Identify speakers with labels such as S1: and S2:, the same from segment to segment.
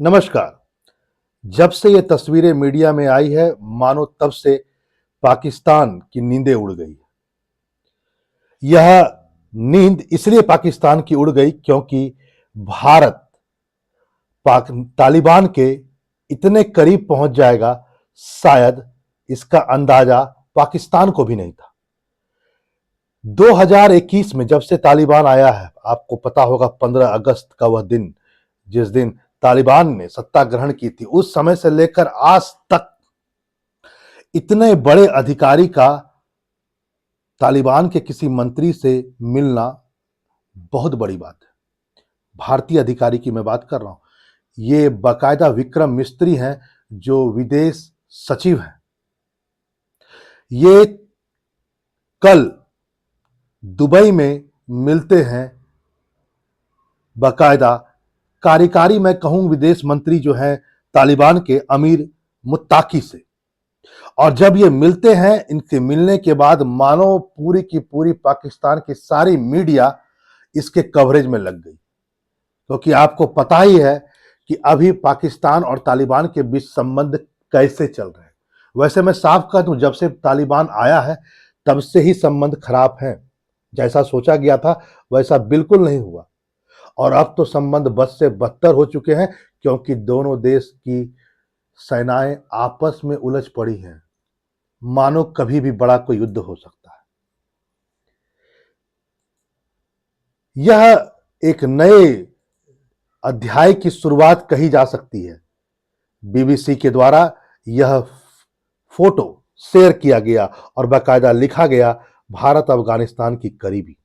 S1: नमस्कार। जब से ये तस्वीरें मीडिया में आई है, मानो तब से पाकिस्तान की नींदें उड़ गई। यह नींद इसलिए पाकिस्तान की उड़ गई क्योंकि भारत पाक तालिबान के इतने करीब पहुंच जाएगा, शायद इसका अंदाजा पाकिस्तान को भी नहीं था। 2021 में जब से तालिबान आया है, आपको पता होगा 15 अगस्त का वह दिन, जिस दिन तालिबान ने सत्ता ग्रहण की थी, उस समय से लेकर आज तक इतने बड़े अधिकारी का तालिबान के किसी मंत्री से मिलना बहुत बड़ी बात है। भारतीय अधिकारी की मैं बात कर रहा हूं। ये बाकायदा विक्रम मिस्त्री हैं, जो विदेश सचिव हैं। ये कल दुबई में मिलते हैं बाकायदा कार्यकारी, मैं कहूं विदेश मंत्री जो है तालिबान के, अमीर मुत्ताकी से। और जब ये मिलते हैं, इनके मिलने के बाद मानो पूरी की पूरी पाकिस्तान की सारी मीडिया इसके कवरेज में लग गई, क्योंकि आपको पता ही है कि अभी पाकिस्तान और तालिबान के बीच संबंध कैसे चल रहे हैं। वैसे मैं साफ कह दूं, जब से तालिबान आया है तब से ही संबंध खराब हैं। जैसा सोचा गया था वैसा बिल्कुल नहीं हुआ, और अब तो संबंध बद से बदतर हो चुके हैं, क्योंकि दोनों देश की सेनाएं आपस में उलझ पड़ी हैं। मानो कभी भी बड़ा कोई युद्ध हो सकता है। यह एक नए अध्याय की शुरुआत कही जा सकती है। बीबीसी के द्वारा यह फोटो शेयर किया गया और बाकायदा लिखा गया, भारत अफगानिस्तान की करीबी।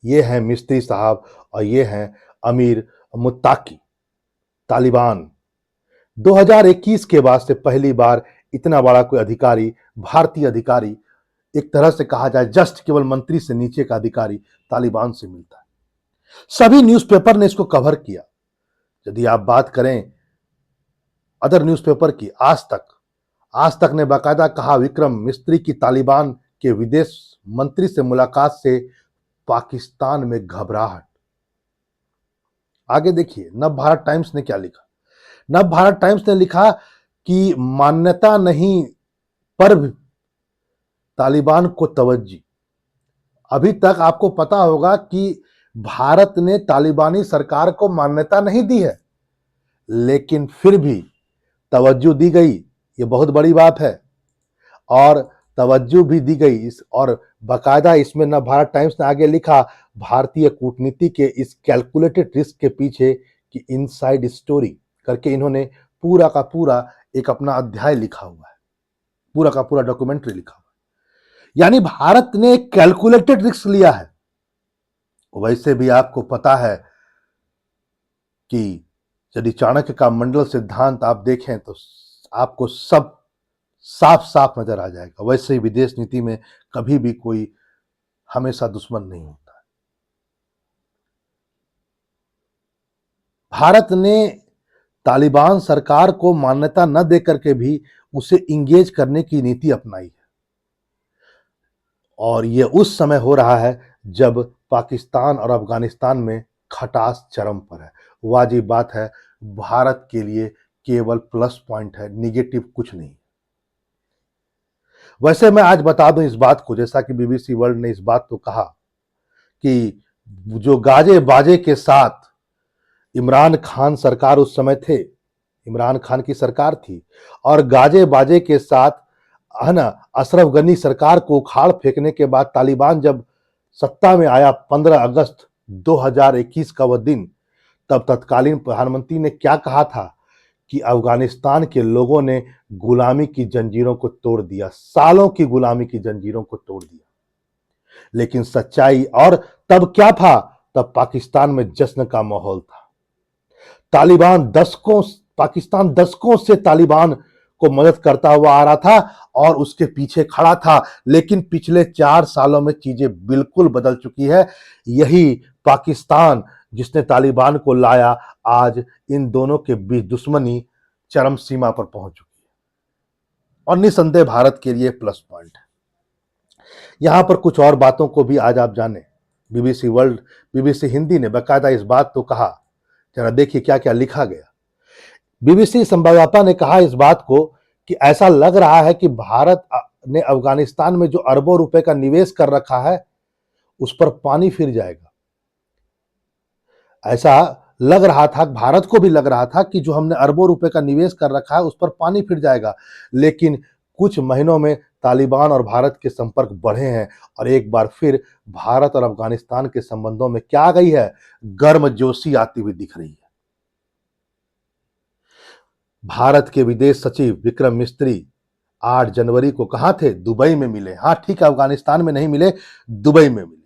S1: ये हैं मिस्त्री साहब और ये हैं अमीर मुत्ताकी। तालिबान 2021 के बाद से पहली बार इतना बड़ा कोई अधिकारी, भारतीय अधिकारी, एक तरह से कहा जाए जस्ट केवल मंत्री से नीचे का अधिकारी तालिबान से मिलता है। सभी न्यूज़पेपर ने इसको कवर किया। यदि आप बात करें अदर न्यूज़पेपर की, आज तक ने बाकायदा कहा, विक्रम मिस्त्री की तालिबान के विदेश मंत्री से मुलाकात से पाकिस्तान में घबराहट। आगे देखिए नव भारत टाइम्स ने क्या लिखा। नव भारत टाइम्स ने लिखा कि मान्यता नहीं पर तालिबान को तवज्जी। अभी तक आपको पता होगा कि भारत ने तालिबानी सरकार को मान्यता नहीं दी है, लेकिन फिर भी तवज्जो दी गई। ये बहुत बड़ी बात है, और तवज्जो भी दी गई और बाकायदा इसमें नव भारत टाइम्स ने आगे लिखा, भारतीय कूटनीति के इस कैलकुलेटेड रिस्क के पीछे की इनसाइड स्टोरी करके इन्होंने पूरा का पूरा एक अपना अध्याय लिखा हुआ है, पूरा का पूरा डॉक्यूमेंट्री लिखा हुआ है। यानी भारत ने कैलकुलेटेड रिस्क लिया है। वैसे भी आपको पता है कि यदि चाणक्य का मंडल सिद्धांत आप देखें तो आपको सब साफ साफ नजर आ जाएगा। वैसे ही विदेश नीति में कभी भी कोई हमेशा दुश्मन नहीं होता है। भारत ने तालिबान सरकार को मान्यता न देकर के भी उसे इंगेज करने की नीति अपनाई है, और यह उस समय हो रहा है जब पाकिस्तान और अफगानिस्तान में खटास चरम पर है। वाजिब बात है, भारत के लिए केवल प्लस पॉइंट है, निगेटिव कुछ नहीं। वैसे मैं आज बता दूं इस बात को, जैसा कि बीबीसी वर्ल्ड ने इस बात को कहा कि जो गाजे बाजे के साथ इमरान खान सरकार उस समय थे, इमरान खान की सरकार थी, और गाजे बाजे के साथ है ना अशरफ गनी सरकार को उखाड़ फेंकने के बाद तालिबान जब सत्ता में आया 15 अगस्त 2021 का वह दिन, तब तत्कालीन प्रधानमंत्री ने क्या कहा था कि अफगानिस्तान के लोगों ने गुलामी की जंजीरों को तोड़ दिया, सालों की गुलामी की जंजीरों को तोड़ दिया। लेकिन सच्चाई, और तब क्या था, तब पाकिस्तान में जश्न का माहौल था। पाकिस्तान दशकों से तालिबान को मदद करता हुआ आ रहा था और उसके पीछे खड़ा था। लेकिन पिछले 4 सालों में चीजें बिल्कुल बदल चुकी है। यही पाकिस्तान जिसने तालिबान को लाया, आज इन दोनों के बीच दुश्मनी चरम सीमा पर पहुंच चुकी है, और निसंदेह भारत के लिए प्लस पॉइंट है। यहां पर कुछ और बातों को भी आज आप जाने। बीबीसी हिंदी ने बाकायदा इस बात को कहा, जरा देखिए क्या क्या लिखा गया। बीबीसी संवाददाता ने कहा इस बात को कि ऐसा लग रहा है कि भारत ने अफगानिस्तान में जो अरबों रुपए का निवेश कर रखा है उस पर पानी फिर जाएगा। ऐसा लग रहा था, भारत को भी लग रहा था कि जो हमने अरबों रुपए का निवेश कर रखा है उस पर पानी फिर जाएगा। लेकिन कुछ महीनों में तालिबान और भारत के संपर्क बढ़े हैं और एक बार फिर भारत और अफगानिस्तान के संबंधों में क्या आ गई है, गर्मजोशी आती हुई दिख रही है। भारत के विदेश सचिव विक्रम मिस्त्री 8 जनवरी को कहां थे? दुबई में मिले। हां ठीक है, अफगानिस्तान में नहीं मिले, दुबई में मिले।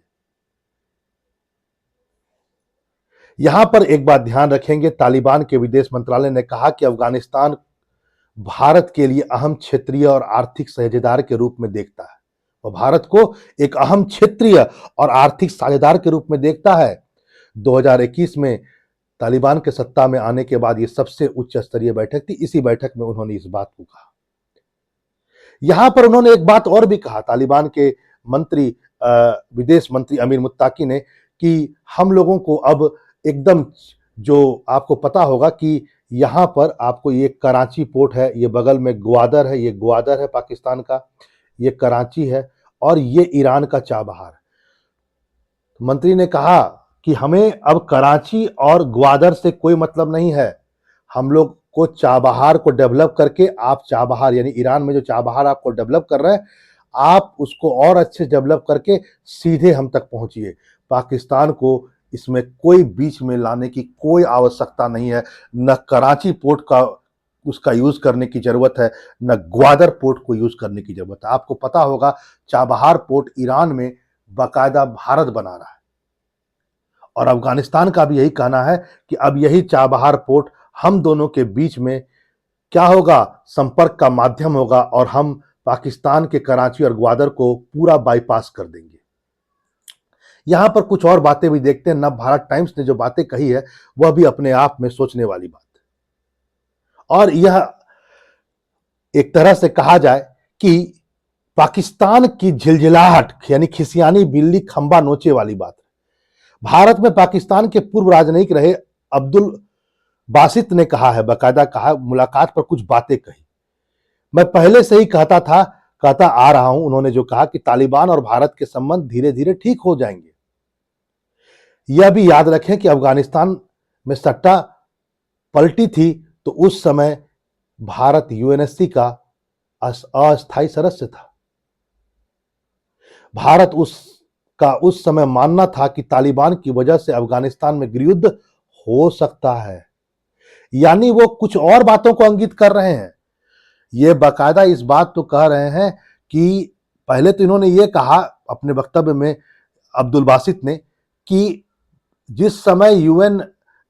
S1: यहां पर एक बात ध्यान रखेंगे, तालिबान के विदेश मंत्रालय ने कहा कि अफगानिस्तान भारत के लिए अहम क्षेत्रीय और आर्थिक साझेदार के रूप में देखता है। वह भारत को एक अहम क्षेत्रीय और आर्थिक साझेदार के रूप में देखता है। 2021 में तालिबान के सत्ता में आने के बाद यह सबसे उच्च स्तरीय बैठक थी। इसी बैठक में उन्होंने इस बात को कहा। यहां पर उन्होंने एक बात और भी कहा, तालिबान के मंत्री विदेश मंत्री अमीर मुत्ताकी ने, कि हम लोगों को अब एकदम, जो आपको पता होगा कि यहां पर आपको ये कराची पोर्ट है, ये बगल में ग्वादर है, ये ग्वादर है पाकिस्तान का, ये कराची है और ये ईरान का चाबहार है। मंत्री ने कहा कि हमें अब कराची और ग्वादर से कोई मतलब नहीं है, हम लोग को चाबहार को डेवलप करके, आप चाबहार यानी ईरान में जो चाबहार आपको डेवलप कर रहे हैं, आप उसको और अच्छे डेवलप करके सीधे हम तक पहुंचिए। पाकिस्तान को इसमें कोई बीच में लाने की कोई आवश्यकता नहीं है। न कराची पोर्ट का उसका यूज करने की जरूरत है, न ग्वादर पोर्ट को यूज करने की जरूरत है। आपको पता होगा चाबहार पोर्ट ईरान में बाकायदा भारत बना रहा है और अफगानिस्तान का भी यही कहना है कि अब यही चाबहार पोर्ट हम दोनों के बीच में क्या होगा, संपर्क का माध्यम होगा और हम पाकिस्तान के कराची और ग्वादर को पूरा बाईपास कर देंगे। यहां पर कुछ और बातें भी देखते हैं। नव भारत टाइम्स ने जो बातें कही है वह भी अपने आप में सोचने वाली बात है और यह एक तरह से कहा जाए कि पाकिस्तान की झिलझिलाहट यानी खिसियानी बिल्ली खंबा नोचे वाली बात है। भारत में पाकिस्तान के पूर्व राजनयिक रहे अब्दुल बासित ने कहा है, बाकायदा कहा, मुलाकात पर कुछ बातें कही। मैं पहले से ही कहता आ रहा हूं, उन्होंने जो कहा कि तालिबान और भारत के संबंध धीरे धीरे ठीक हो जाएंगे। यह भी याद रखें कि अफगानिस्तान में सट्टा पलटी थी तो उस समय भारत यूएनएससी का अस्थायी सदस्य था। भारत उस समय मानना था कि तालिबान की वजह से अफगानिस्तान में गृहयुद्ध हो सकता है, यानी वो कुछ और बातों को इंगित कर रहे हैं। ये बाकायदा इस बात तो कह रहे हैं कि पहले तो इन्होंने ये कहा अपने वक्तव्य में अब्दुल बासित ने कि जिस समय यूएन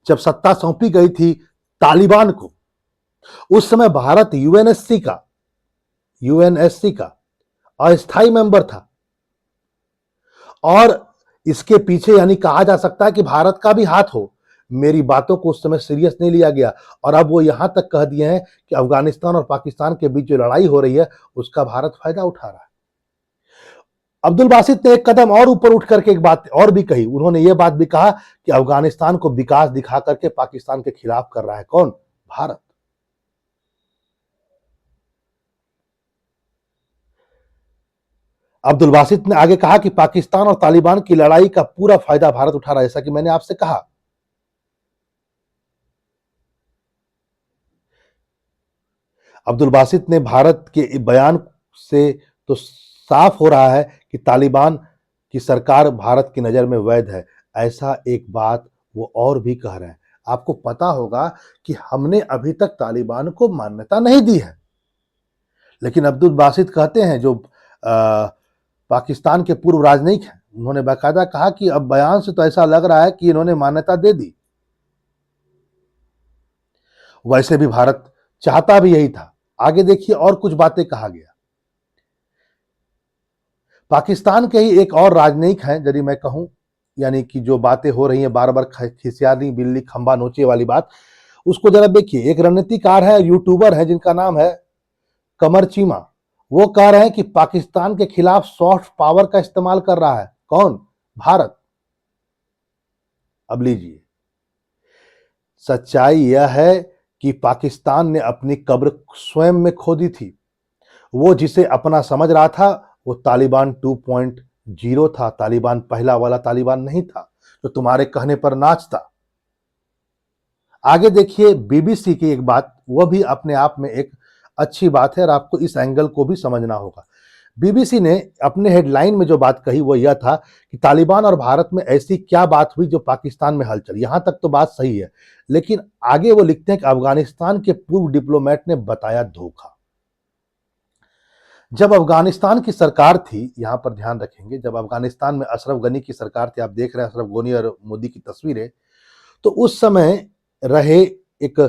S1: जब सत्ता सौंपी गई थी तालिबान को, उस समय भारत यूएनएससी का अस्थायी मेंबर था और इसके पीछे यानी कहा जा सकता है कि भारत का भी हाथ हो। मेरी बातों को उस समय सीरियस नहीं लिया गया और अब वो यहां तक कह दिए हैं कि अफगानिस्तान और पाकिस्तान के बीच जो लड़ाई हो रही है उसका भारत फायदा उठा रहा है। अब्दुल बासित ने एक कदम और ऊपर उठ करके एक बात और भी कही। उन्होंने ये बात भी कहा कि अफगानिस्तान को विकास दिखा करके पाकिस्तान के खिलाफ कर रहा है कौन? भारत। अब्दुल बासित ने आगे कहा कि पाकिस्तान और तालिबान की लड़ाई का पूरा फायदा भारत उठा रहा है, जैसा कि मैंने आपसे कहा। अब्दुल बासित ने भारत के बयान से तो साफ हो रहा है कि तालिबान की सरकार भारत की नजर में वैध है, ऐसा एक बात वो और भी कह रहे हैं। आपको पता होगा कि हमने अभी तक तालिबान को मान्यता नहीं दी है, लेकिन अब्दुल बासित कहते हैं, जो पाकिस्तान के पूर्व राजनयिक हैं, उन्होंने बाकायदा कहा कि अब बयान से तो ऐसा लग रहा है कि इन्होंने मान्यता दे दी। वैसे भी भारत चाहता भी यही था। आगे देखिए और कुछ बातें कहा गया। पाकिस्तान के ही एक और राजनयिक हैं, यदि मैं कहूं, यानी कि जो बातें हो रही हैं बार बार खिसियानी बिल्ली खंबा नोचे वाली बात, उसको जरा देखिए। एक रणनीतिकार है, यूट्यूबर है जिनका नाम है कमर चीमा। वो कह रहे हैं कि पाकिस्तान के खिलाफ सॉफ्ट पावर का इस्तेमाल कर रहा है कौन? भारत। अब लीजिए, सच्चाई यह है कि पाकिस्तान ने अपनी कब्र स्वयं में खोदी थी। वो जिसे अपना समझ रहा था वो तालिबान 2.0 था, तालिबान पहला वाला तालिबान नहीं था जो तुम्हारे कहने पर नाचता। आगे देखिए बीबीसी की एक बात, वह भी अपने आप में एक अच्छी बात है और आपको इस एंगल को भी समझना होगा। बीबीसी ने अपने हेडलाइन में जो बात कही वो यह था कि तालिबान और भारत में ऐसी क्या बात हुई जो पाकिस्तान में हलचल। यहां तक तो बात सही है, लेकिन आगे वो लिखते हैं कि अफगानिस्तान के पूर्व डिप्लोमेट ने बताया धोखा। जब अफगानिस्तान की सरकार थी, यहां पर ध्यान रखेंगे, जब अफगानिस्तान में अशरफ गनी की सरकार थी, आप देख रहे हैं अशरफ गनी और मोदी की तस्वीरें, तो उस समय रहे एक,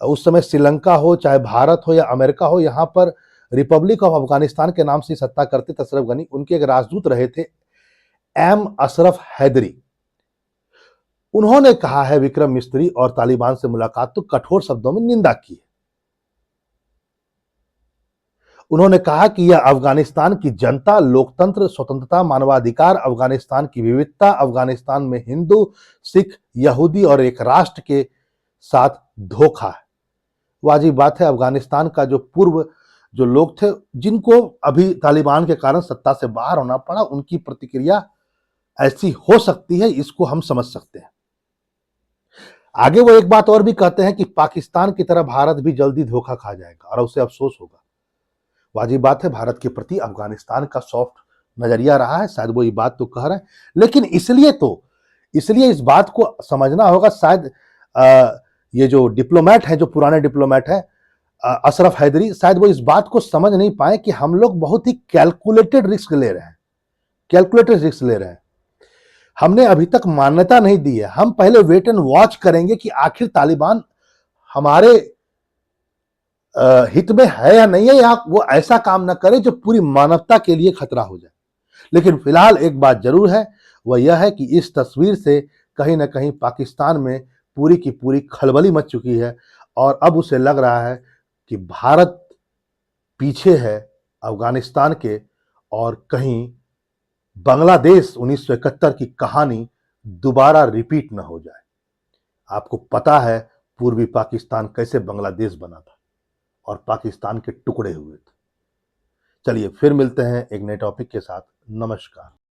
S1: उस समय श्रीलंका हो चाहे भारत हो या अमेरिका हो, यहां पर रिपब्लिक ऑफ अफगानिस्तान के नाम से सत्ता करते थे अशरफ गनी। उनके एक राजदूत रहे थे एम अशरफ हैदरी। उन्होंने कहा है विक्रम मिस्त्री और तालिबान से मुलाकात तो कठोर शब्दों में निंदा की है। उन्होंने कहा कि यह अफगानिस्तान की जनता, लोकतंत्र, स्वतंत्रता, मानवाधिकार, अफगानिस्तान की विविधता, अफगानिस्तान में हिंदू, सिख, यहूदी और एक राष्ट्र के साथ धोखा है। वाजिब बात है, अफगानिस्तान का जो पूर्व जो लोग थे जिनको अभी तालिबान के कारण सत्ता से बाहर होना पड़ा, उनकी प्रतिक्रिया ऐसी हो सकती है, इसको हम समझ सकते हैं। आगे वो एक बात और भी कहते हैं कि पाकिस्तान की तरह भारत भी जल्दी धोखा खा जाएगा और उसे अफसोस होगा। वाजिब बात है, भारत के प्रति अफगानिस्तान का सॉफ्ट नजरिया रहा है, शायद वो ये बात तो कह रहे हैं, लेकिन इसलिए इस बात को समझना होगा, शायद ये जो डिप्लोमेट है, जो पुराने डिप्लोमेट है अशरफ हैदरी, शायद वो इस बात को समझ नहीं पाए कि हम लोग बहुत ही कैलकुलेटेड रिस्क ले रहे हैं, कैलकुलेटेड रिस्क ले रहे हैं। हमने अभी तक मान्यता नहीं दी है, हम पहले वेट एंड वॉच करेंगे कि आखिर तालिबान हमारे हित में है या नहीं है, या वो ऐसा काम ना करे जो पूरी मानवता के लिए खतरा हो जाए। लेकिन फिलहाल एक बात जरूर है, वह यह है कि इस तस्वीर से कहीं ना कहीं पाकिस्तान में पूरी की पूरी खलबली मच चुकी है और अब उसे लग रहा है कि भारत पीछे है अफगानिस्तान के, और कहीं बांग्लादेश 1971 की कहानी दोबारा रिपीट न हो जाए। आपको पता है पूर्वी पाकिस्तान कैसे बांग्लादेश बना था और पाकिस्तान के टुकड़े हुए थे। चलिए फिर मिलते हैं एक नए टॉपिक के साथ। नमस्कार।